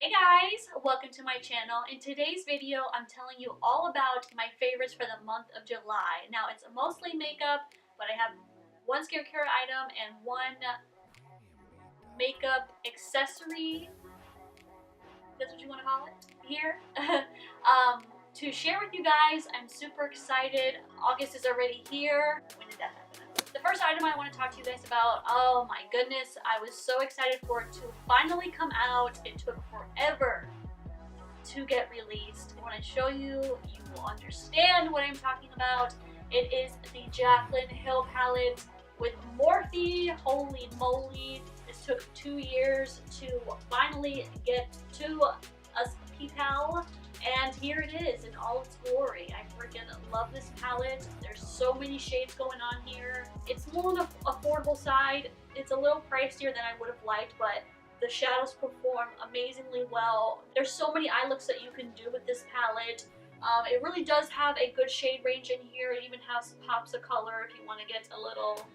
Hey guys, welcome to my channel. In today's video, I'm telling you all about my favorites for the month of July. Now, it's mostly makeup, but I have one skincare item and one makeup accessory, that's what you want to call it, here. To share with you guys. I'm super excited. August is already here. When did that happen? The first item I want to talk to you guys about, oh my goodness, I was so excited for it to finally come out. It took forever to get released. When I show you, you will understand what I'm talking about. It is the Jaclyn Hill palette with Morphe. Holy moly, this took 2 years to finally get to us people. And here it is in all its glory. I freaking love this palette. There's so many shades going on here. It's more on the affordable side. It's a little pricier than I would have liked, but the shadows perform amazingly well. There's so many eye looks that you can do with this palette. It really does have a good shade range in here. It even has pops of color if you want to get a little,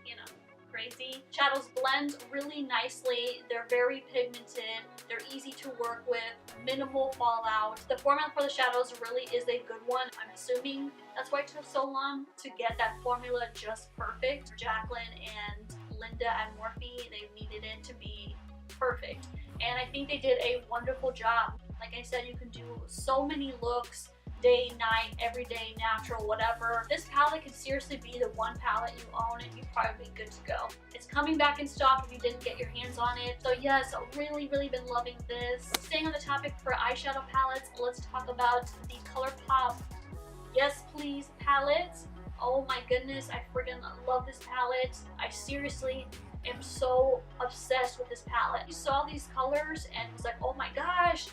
you know, crazy. Shadows blend really nicely. They're very pigmented. They're easy to work with. Minimal fallout. The formula for the shadows really is a good one. I'm assuming that's why it took so long to get that formula just perfect. Jaclyn and Linda and Morphe, they needed it to be perfect. And I think they did a wonderful job. Like I said, you can do so many looks. Day, night, everyday, natural, whatever. This palette could seriously be the one palette you own and you'd probably be good to go. It's coming back in stock if you didn't get your hands on it. So yes, really been loving this. Staying on the topic for eyeshadow palettes, let's talk about the ColourPop Yes Please palette. Oh my goodness, I friggin' love this palette. I seriously am so obsessed with this palette. I saw these colors and was like, oh my gosh,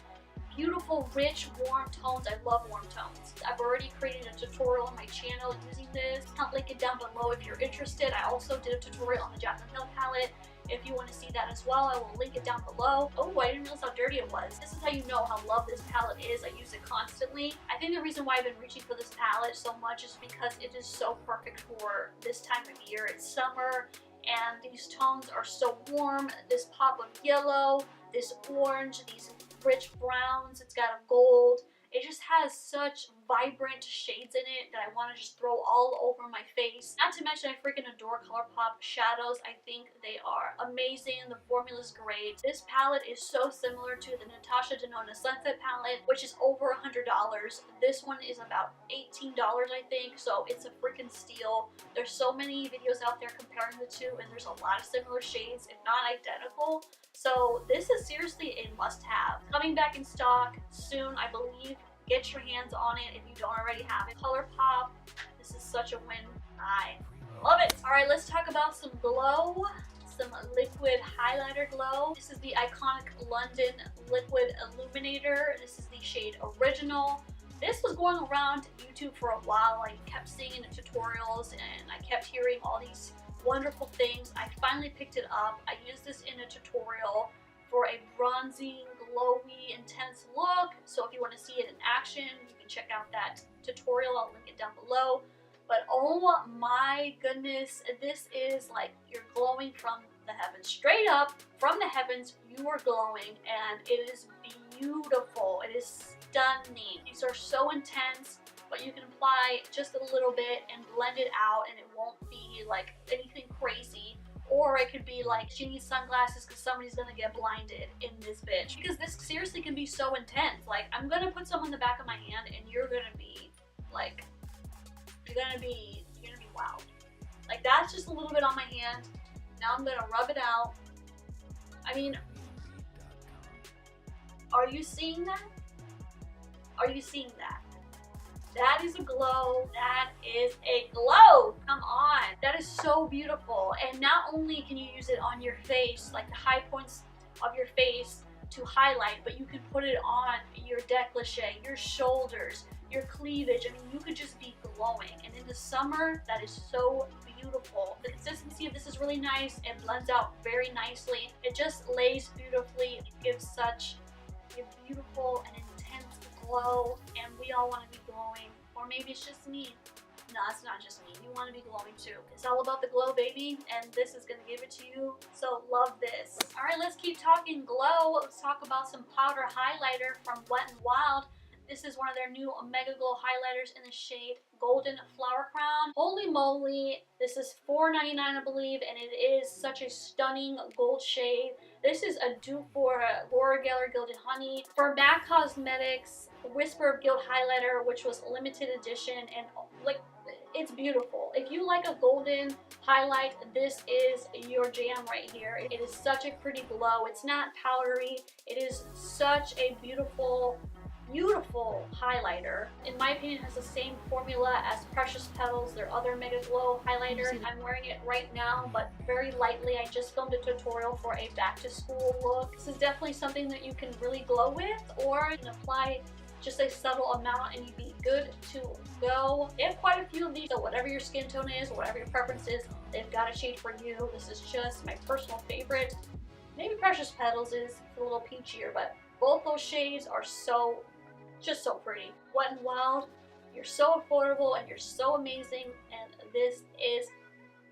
beautiful, rich, warm tones. I love warm tones. I've already created a tutorial on my channel using this. I'll link it down below if you're interested. I also did a tutorial on the Jaclyn Hill palette. If you want to see that as well, I will link it down below. Oh, I didn't realize how dirty it was. This is how you know how loved this palette is. I use it constantly. I think the reason why I've been reaching for this palette so much is because it is so perfect for this time of year. It's summer and these tones are so warm. This pop of yellow, this orange, these rich browns, it's got a gold. It just has such vibrant shades in it that I want to just throw all over my face. Not to mention I freaking adore ColourPop shadows. I think they are amazing. The formula is great. This palette is so similar to the Natasha Denona Sunset palette, which is over $100. This one is about $18, I think, so it's a freaking steal. There's so many videos out there comparing the two, and there's a lot of similar shades, if not identical. So this is seriously a must-have. Coming back in stock soon, I believe. Get your hands on it if you don't already have it. ColourPop, this is such a win. I love it. All right, let's talk about some glow. Some liquid highlighter glow. This is the iconic London Liquid Illuminator. This is the shade Original. This was going around YouTube for a while. I kept seeing it in tutorials and I kept hearing all these wonderful things. I finally picked it up. I used this in a tutorial for a bronzy, glowy, intense look. So if you want to see it in action, you can check out that tutorial. I'll link it down below. But oh my goodness, this is like you're glowing from the heavens. Straight up from the heavens, you are glowing and it is beautiful. It is stunning. These are so intense, but you can apply just a little bit and blend it out and it won't be like anything crazy. Or it could be like she needs sunglasses because somebody's gonna get blinded in this bitch. Because this seriously can be so intense. Like I'm gonna put some on the back of my hand and you're gonna be like, you're gonna be wowed. Like that's just a little bit on my hand. Now I'm gonna rub it out. I mean, are you seeing that? Are you seeing that? That is a glow. That is a glow. Come on. That is so beautiful. And not only can you use it on your face, like the high points of your face to highlight, but you can put it on your décolleté, your shoulders, your cleavage. I mean, you could just be glowing. And in the summer, that is so beautiful. The consistency of this is really nice. It blends out very nicely. It just lays beautifully. It gives such a beautiful and intense glow, and we all want to be glowing. Or maybe it's just me. No, it's not just me. You want to be glowing too. It's all about the glow, baby, and this is going to give it to you. So love this. All right, let's keep talking glow. Let's talk about some powder highlighter from Wet n Wild. This is one of their new MegaGlo highlighters in the shade Golden Flower Crown. Holy moly, this is $4.99 I believe, and it is such a stunning gold shade. This is a dupe for Guerriero Gilded Honey. For MAC Cosmetics, Whisper of Guild highlighter, which was limited edition, and like, it's beautiful. If you like a golden highlight, this is your jam right here. It is such a pretty glow. It's not powdery. It is such a beautiful highlighter. In my opinion, it has the same formula as Precious Petals, their other MegaGlo highlighter. I'm wearing it right now, but very lightly. I just filmed a tutorial for a back to school look. This is definitely something that you can really glow with, or you can apply just a subtle amount and you'd be good to go. They have quite a few of these, so whatever your skin tone is, whatever your preference is, they've got a shade for you. This is just my personal favorite. Maybe Precious Petals is a little peachier, but both those shades are just so pretty. Wet n Wild, you're so affordable and you're so amazing, and this is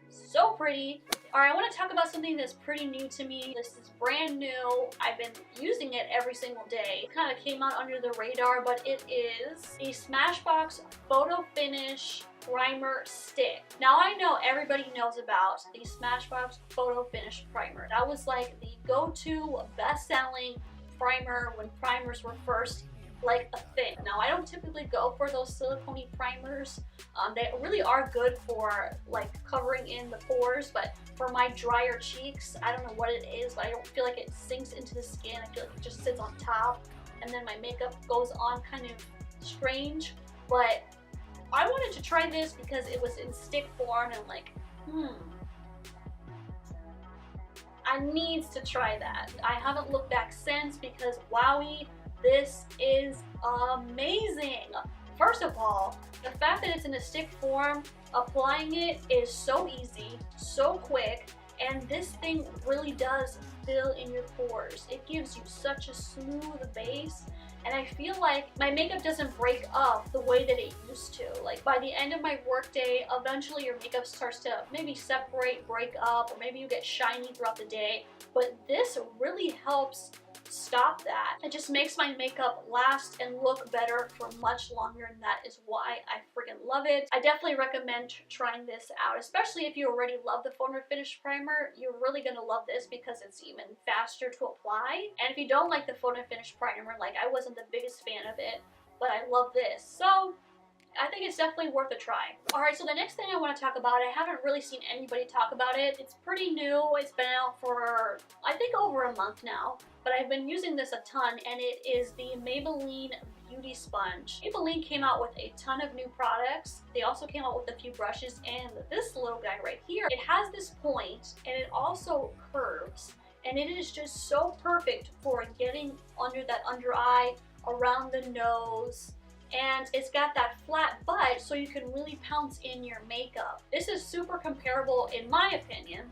so pretty. Alright, I want to talk about something that's pretty new to me. This is brand new. I've been using it every single day. It kind of came out under the radar, but it is the Smashbox Photo Finish Primer Stick. Now I know everybody knows about the Smashbox Photo Finish Primer. That was like the go-to best-selling primer when primers were first like a thing. Now I don't typically go for those silicone primers. They really are good for like covering in the pores, but for my drier cheeks, I don't know what it is, but I don't feel like it sinks into the skin. I feel like it just sits on top and then my makeup goes on kind of strange. But I wanted to try this because it was in stick form and I'm like, I need to try that. I haven't looked back since because wowie, this is amazing. First of all, the fact that it's in a stick form, applying it is so easy, so quick, and this thing really does fill in your pores. It gives you such a smooth base, and I feel like my makeup doesn't break up the way that it used to. Like by the end of my workday, eventually your makeup starts to maybe separate, break up, or maybe you get shiny throughout the day, but this really helps stop that. It just makes my makeup last and look better for much longer, and that is why I freaking love it. I definitely recommend trying this out, especially if you already love the Photo Finish Primer. You're really gonna love this because it's even faster to apply. And if you don't like the Photo Finish Primer, like I wasn't the biggest fan of it, but I love this. So I think it's definitely worth a try. Alright, so the next thing I want to talk about, I haven't really seen anybody talk about it. It's pretty new. It's been out for, I think, over a month now. But I've been using this a ton, and it is the Maybelline Beauty Sponge. Maybelline came out with a ton of new products. They also came out with a few brushes, and this little guy right here, it has this point, and it also curves. And it is just so perfect for getting under that under eye, around the nose, and it's got that flat butt so you can really pounce in your makeup. This is super comparable, in my opinion,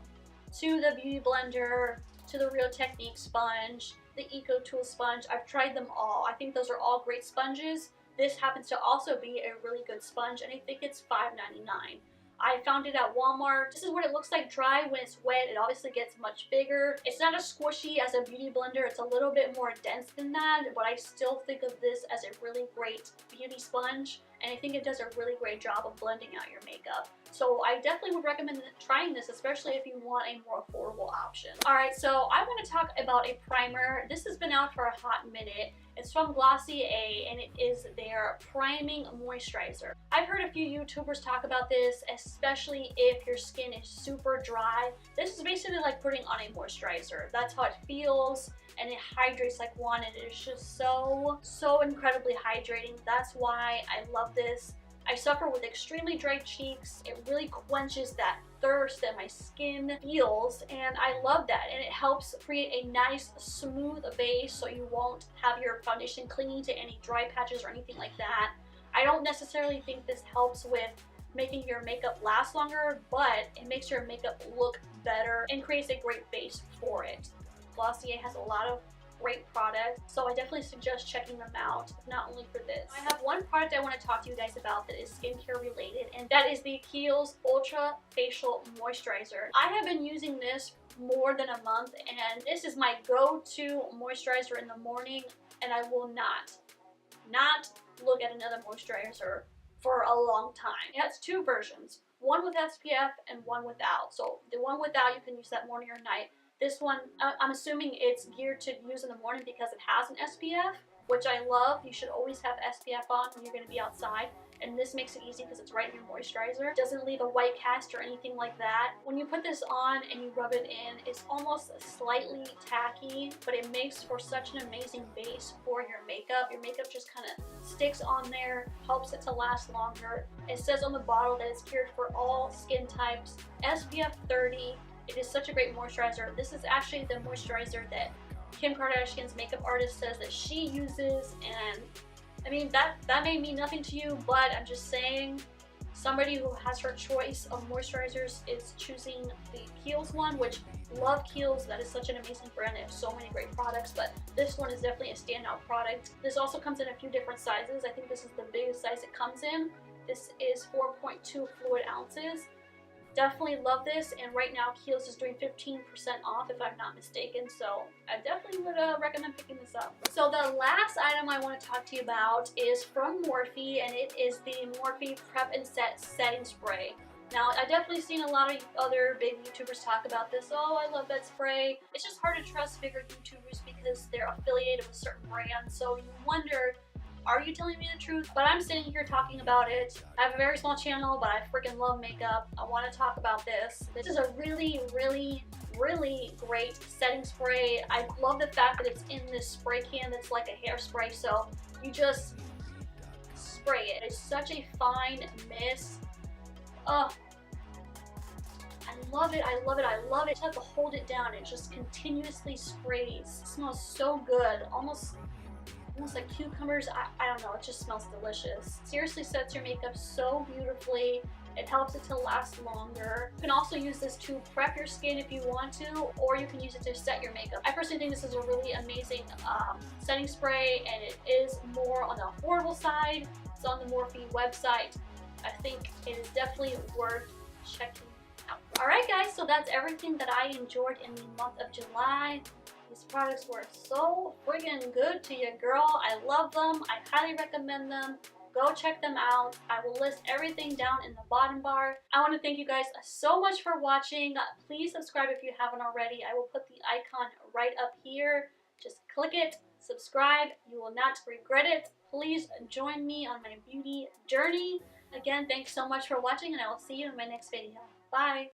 to the Beauty Blender, to the Real Technique sponge, the Eco Tool sponge. I've tried them all. I think those are all great sponges. This happens to also be a really good sponge, and I think it's $5.99. I found it at Walmart. This is what it looks like dry. When it's wet, it obviously gets much bigger. It's not as squishy as a Beauty Blender. It's a little bit more dense than that, but I still think of this as a really great beauty sponge, and I think it does a really great job of blending out your makeup. So I definitely would recommend trying this, especially if you want a more affordable option. Alright, so I want to talk about a primer. This has been out for a hot minute. It's from Glossier, and it is their Priming Moisturizer. I've heard a few YouTubers talk about this, especially if your skin is super dry. This is basically like putting on a moisturizer. That's how it feels, and it hydrates like one, and it is just so incredibly hydrating. That's why I love this. I suffer with extremely dry cheeks. It really quenches that thirst that my skin feels, and I love that, and it helps create a nice smooth base so you won't have your foundation clinging to any dry patches or anything like that. I don't necessarily think this helps with making your makeup last longer, but it makes your makeup look better and creates a great base for it. Glossier has a lot of great product, so I definitely suggest checking them out, not only for this. I have one product I want to talk to you guys about that is skincare related, and that is the Kiehl's Ultra Facial Moisturizer. I have been using this more than a month, and this is my go-to moisturizer in the morning, and I will not look at another moisturizer for a long time. It has two versions, one with SPF and one without. So the one without, you can use that morning or night. This one, I'm assuming it's geared to use in the morning because it has an SPF, which I love. You should always have SPF on when you're going to be outside. And this makes it easy because it's right in your moisturizer. It doesn't leave a white cast or anything like that. When you put this on and you rub it in, it's almost slightly tacky, but it makes for such an amazing base for your makeup. Your makeup just kind of sticks on there, helps it to last longer. It says on the bottle that it's geared for all skin types, SPF 30. It is such a great moisturizer. This is actually the moisturizer that Kim Kardashian's makeup artist says that she uses, and I mean, that may mean nothing to you, but I'm just saying, somebody who has her choice of moisturizers is choosing the Kiehl's one, which love Kiehl's. That is such an amazing brand. They have so many great products, but this one is definitely a standout product. This also comes in a few different sizes. I think this is the biggest size it comes in. This is 4.2 fluid ounces. Definitely love this, and right now Kiehl's is doing 15% off if I'm not mistaken, so I definitely would recommend picking this up. So the last item I want to talk to you about is from Morphe, and it is the Morphe Prep and Set Setting Spray. Now, I've definitely seen a lot of other big YouTubers talk about this. Oh, I love that spray. It's just hard to trust bigger YouTubers because they're affiliated with certain brands, so you wonder, are you telling me the truth? But I'm sitting here talking about it. I have a very small channel, but I freaking love makeup. I want to talk about this. This is a really, really, really great setting spray. I love the fact that it's in this spray can that's like a hairspray, so you just spray it. It's such a fine mist. Oh, I love it, I love it, I love it. You just have to hold it down. It just continuously sprays. It smells so good. Almost like cucumbers. I don't know, it just smells delicious. Seriously sets your makeup so beautifully. It helps it to last longer. You can also use this to prep your skin if you want to, or you can use it to set your makeup. I personally think this is a really amazing setting spray, and it is more on the affordable side. It's on the Morphe website. I think it is definitely worth checking out. Alright guys, so that's everything that I enjoyed in the month of July. These products were so friggin' good to you, girl. I love them. I highly recommend them. Go check them out. I will list everything down in the bottom bar. I want to thank you guys so much for watching. Please subscribe if you haven't already. I will put the icon right up here. Just click it, subscribe. You will not regret it. Please join me on my beauty journey. Again, thanks so much for watching, and I will see you in my next video. Bye!